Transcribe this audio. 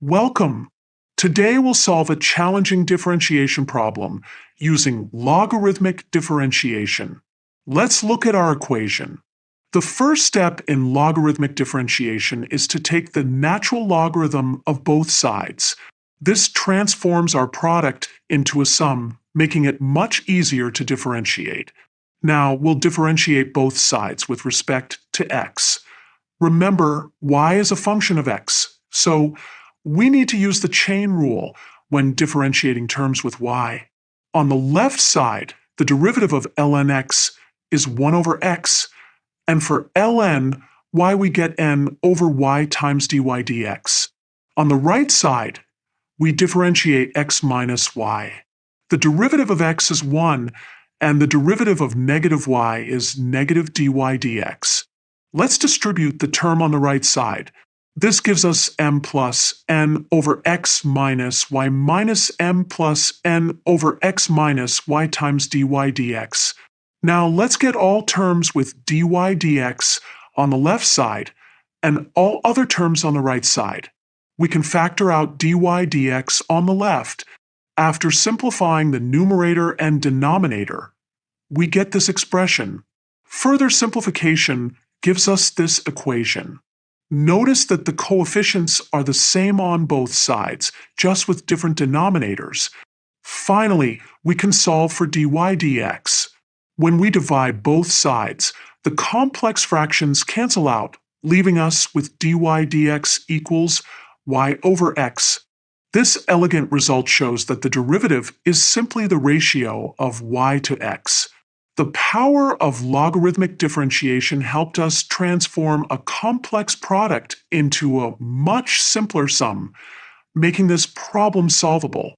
Welcome! Today we'll solve a challenging differentiation problem using logarithmic differentiation. Let's look at our equation. The first step in logarithmic differentiation is to take the natural logarithm of both sides. This transforms our product into a sum, making it much easier to differentiate. Now we'll differentiate both sides with respect to x. Remember, y is a function of x, so we need to use the chain rule when differentiating terms with y. On the left side, the derivative of ln x is 1 over x, and for ln, y we get n over y times dy dx. On the right side, we differentiate x minus y. The derivative of x is 1, and the derivative of negative y is negative dy dx. Let's distribute the term on the right side. This gives us m plus n over x minus y minus m plus n over x minus y times dy dx. Now let's get all terms with dy dx on the left side and all other terms on the right side. We can factor out dy dx on the left. After simplifying the numerator and denominator, we get this expression. Further simplification gives us this equation. Notice that the coefficients are the same on both sides, just with different denominators. Finally, we can solve for dy dx. When we divide both sides, the complex fractions cancel out, leaving us with dy dx equals y over x. This elegant result shows that the derivative is simply the ratio of y to x. The power of logarithmic differentiation helped us transform a complex product into a much simpler sum, making this problem solvable.